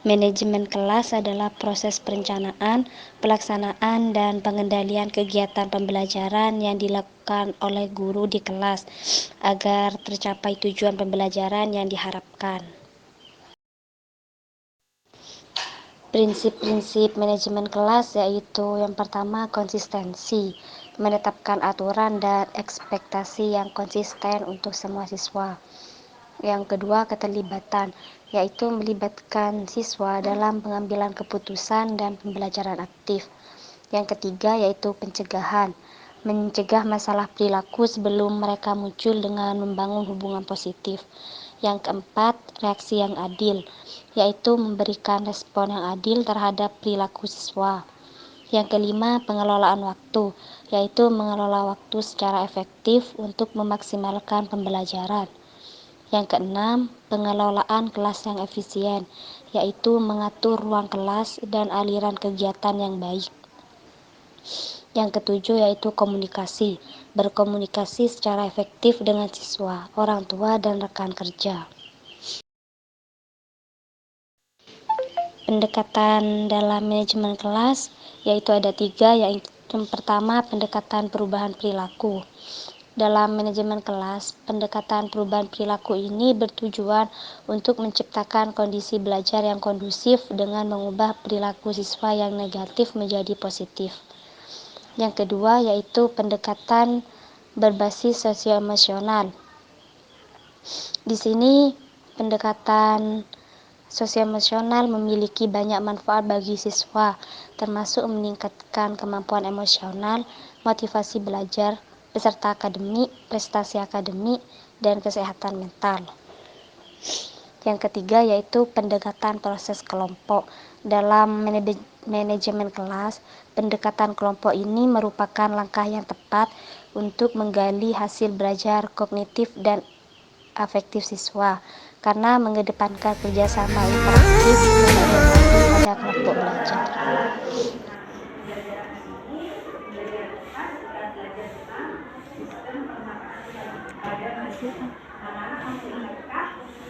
Manajemen kelas adalah proses perencanaan, pelaksanaan, dan pengendalian kegiatan pembelajaran yang dilakukan oleh guru di kelas agar tercapai tujuan pembelajaran yang diharapkan. Prinsip-prinsip manajemen kelas yaitu yang pertama konsistensi, menetapkan aturan dan ekspektasi yang konsisten untuk semua siswa. Yang kedua keterlibatan, yaitu melibatkan siswa dalam pengambilan keputusan dan pembelajaran aktif. Yang ketiga yaitu pencegahan, mencegah masalah perilaku sebelum mereka muncul dengan membangun hubungan positif. Yang keempat, reaksi yang adil, yaitu memberikan respon yang adil terhadap perilaku siswa. Yang kelima, pengelolaan waktu, yaitu mengelola waktu secara efektif untuk memaksimalkan pembelajaran. Yang keenam, pengelolaan kelas yang efisien, yaitu mengatur ruang kelas dan aliran kegiatan yang baik. Yang ketujuh yaitu komunikasi, berkomunikasi secara efektif dengan siswa, orang tua, dan rekan kerja. Pendekatan dalam manajemen kelas yaitu ada 3, yaitu yang pertama pendekatan perubahan perilaku. Dalam manajemen kelas, pendekatan perubahan perilaku ini bertujuan untuk menciptakan kondisi belajar yang kondusif dengan mengubah perilaku siswa yang negatif menjadi positif. Yang kedua yaitu pendekatan berbasis sosio-emosional. Di sini pendekatan sosio-emosional memiliki banyak manfaat bagi siswa, termasuk meningkatkan kemampuan emosional, motivasi belajar, peserta akademik, prestasi akademik, dan kesehatan mental. Yang ketiga yaitu pendekatan proses kelompok. Dalam manajemen kelas, pendekatan kelompok ini merupakan langkah yang tepat untuk menggali hasil belajar kognitif dan afektif siswa, karena mengedepankan kerjasama interaktif dan orientasi pada kelompok belajar.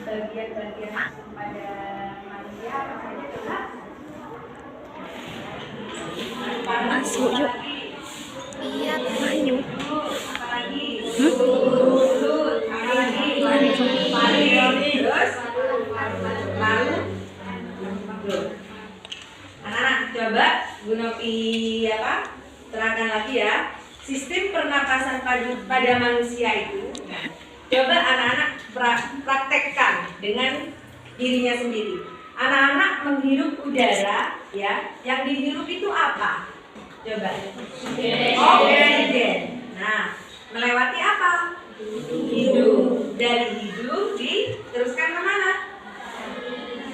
Bagian-bagian pada manusia apa saja coba? Masuk yuk. Iya, ayo. Apalagi? Terus lalu anak-anak coba Bu Novi terangkan lagi ya. Sistem pernapasan pada manusia itu. Coba anak-anak praktekkan dengan dirinya sendiri. Anak-anak menghirup udara, ya. Yang dihirup itu apa? Coba. Oksigen. Nah, melewati apa? Hidung. Dari hidung diteruskan kemana?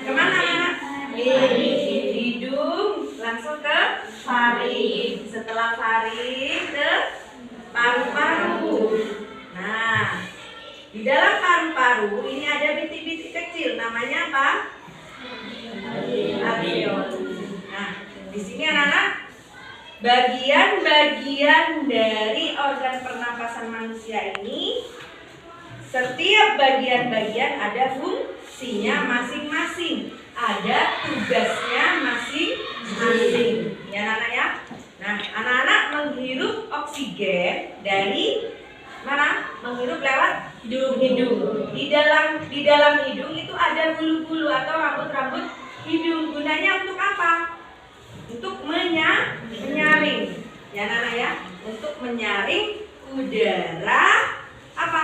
Kemana anak? Hidung langsung ke faring. Setelah faring ke paru-paru. Nah, di dalam paru-paru ini ada bintik-bintik kecil, namanya apa? Alveolus. Nah, di sini anak-anak, bagian-bagian dari organ pernapasan manusia ini, setiap bagian-bagian ada fungsinya masing-masing, ada tugasnya masing-masing. Ya anak-anak ya. Nah, anak-anak menghirup oksigen dari mana? Menghirup lewat hidung. Di dalam hidung itu ada bulu-bulu atau rambut-rambut hidung. Gunanya untuk apa? Untuk menyaring. Ya anak-anak ya, untuk menyaring udara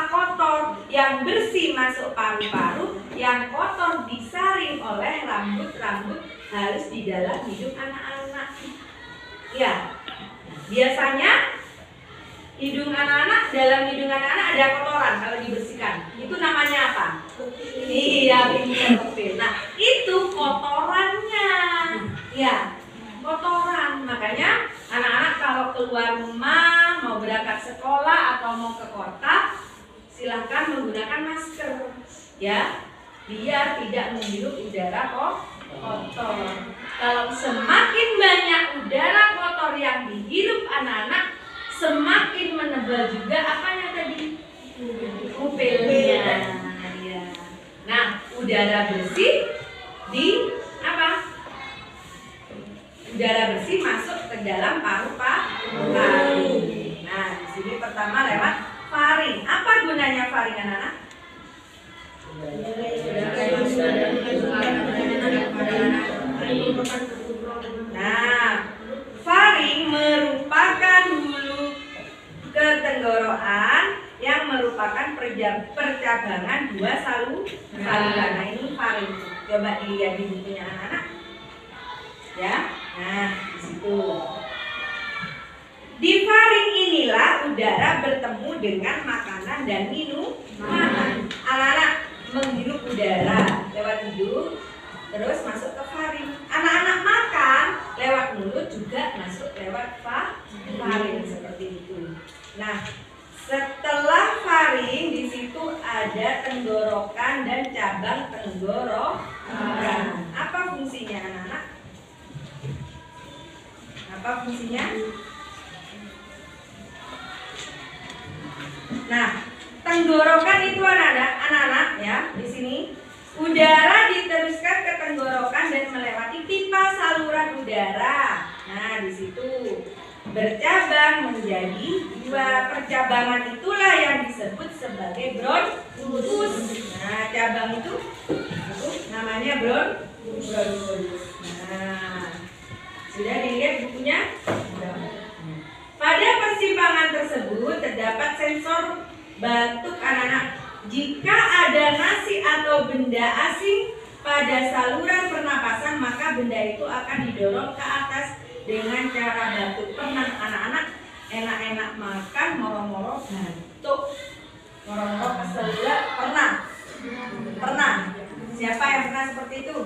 kotor yang bersih masuk paru-paru, yang kotor disaring oleh rambut-rambut halus di dalam hidung anak-anak. Ya. Biasanya dalam hidung anak-anak ada kotoran kalau dibersihkan. Itu namanya apa? Iya, pupil. Nah, itu kotorannya. Ya, kotoran. Makanya anak-anak kalau keluar rumah, mau berangkat sekolah atau mau ke kota, silahkan menggunakan masker. Ya, biar tidak menghirup udara kotor. Kalau semakin banyak udara kotor yang dihirup anak-anak, semakin menebal juga apanya tadi? Pupilnya. Ya. Nah, udara bersih di apa? udara bersih masuk ke dalam paru-paru. Nah, di sini pertama lewat faring. Apa gunanya faring, anak-anak? Nah, faring merupakan hulu ketenggorokan yang merupakan percabangan dua saluran. Nah, ini faring. Coba dilihat di bukunya anak-anak. Ya, nah di situ. Di faring inilah udara bertemu dengan makanan dan minuman. Anak-anak menghirup udara lewat hidung, terus masuk ke faring. Anak-anak makan lewat mulut juga masuk lewat faring seperti itu. Nah, setelah faring di situ ada tenggorokan dan cabang tenggorokan. Apa fungsinya, anak-anak? Apa fungsinya? Nah, tenggorokan itu anak-anak ya, di sini udara diteruskan ke tenggorokan dan melewati pipa saluran udara. Nah, di situ bercabang menjadi dua. Percabangan itulah yang disebut sebagai bronkus. Nah, cabang itu namanya bronkus. Nah, sudah dilihat bukunya? Pada persimpangan tersebut terdapat sensor batuk anak-anak. Jika ada nasi atau benda asing pada saluran pernapasan, maka benda itu akan didorong ke atas dengan cara batuk. Pernah anak-anak enak-enak makan moro-moro batuk, moro-moro kesel juga? Pernah? Siapa yang pernah seperti itu?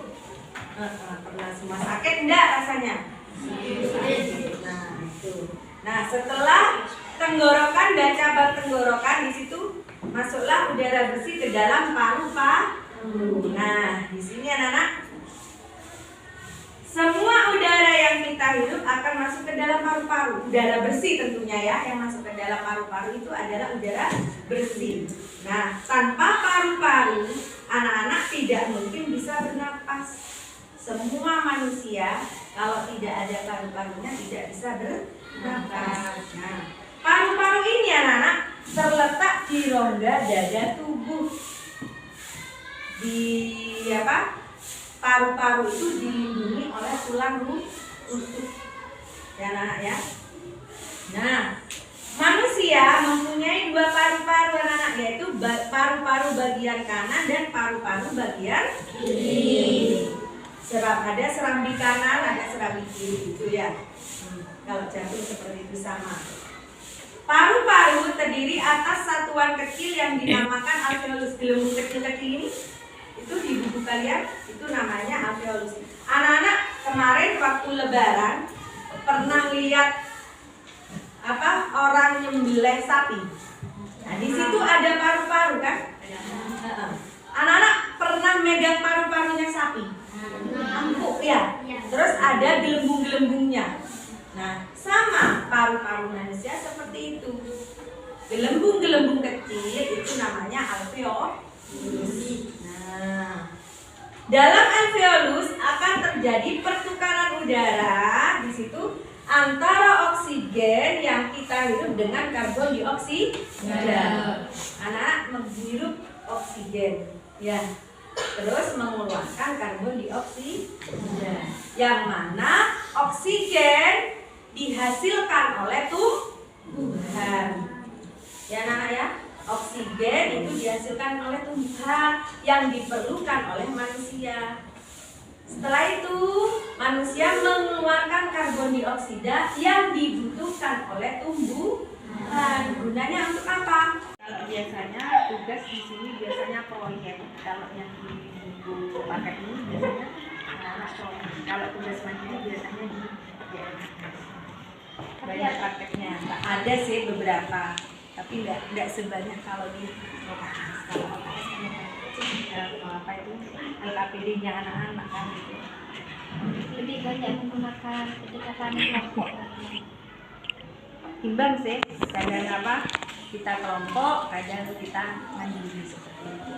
Pernah semua. Sakit enggak rasanya? Nah, itu. Nah, setelah tenggorokan dan cabang tenggorokan di situ masuklah udara bersih ke dalam paru-paru. Nah, di sini anak-anak, semua udara yang kita hirup akan masuk ke dalam paru-paru. Udara bersih tentunya ya, yang masuk ke dalam paru-paru itu adalah udara bersih. Nah, tanpa paru-paru, anak-anak tidak mungkin bisa bernapas. Semua manusia kalau tidak ada paru-parunya tidak bisa bernapas. Nah, paru-paru ini anak-anak terletak di rongga dada tubuh. Di paru-paru itu dilindungi oleh tulang rusuk. Ya anak-anak ya. Nah, manusia mempunyai dua paru-paru anak-anak, yaitu paru-paru bagian kanan dan paru-paru bagian kiri. Ada serambi kanan, ada serambi kiri gitu ya. Kalau jantung seperti itu sama. Paru-paru terdiri atas satuan kecil yang dinamakan alveolus. Gelembung kecil-kecil ini itu di buku kalian itu namanya alveolus. Anak-anak kemarin waktu lebaran pernah lihat orang nyembelih sapi. Nah, di situ ada paru-paru kan? Anak-anak pernah megang paru-parunya sapi? Empuk ya. Terus ada gelembung-gelembungnya. Nah, sama paru-paru manusia seperti itu. Gelembung-gelembung kecil itu namanya alveolus. Nah, dalam alveolus akan terjadi pertukaran udara di situ antara oksigen yang kita hirup dengan karbon dioksida. Anak menghirup oksigen, ya. Terus mengeluarkan karbon dioksida. Yang mana oksigen dihasilkan oleh tumbuhan. Ya anak-anak ya, oksigen itu dihasilkan oleh tumbuhan yang diperlukan oleh manusia. Setelah itu manusia mengeluarkan karbon dioksida yang dibutuhkan oleh tumbuhan. Gunanya untuk apa? Kalau biasanya tugas di sini biasanya proyek. Kalau yang di buku paket ini biasanya anak-anak proyek. Kalau tugas mandiri biasanya di banyak prakteknya. Ada sih beberapa, tapi nggak sebanyak kalau di OKS. Kalau OKS apa itu LKPD-nya anak-anak kan gitu. Lebih banyak menggunakan pendekatan kelompok. Imbang sih, kadang kita kelompok, kadang kita mandiri seperti itu.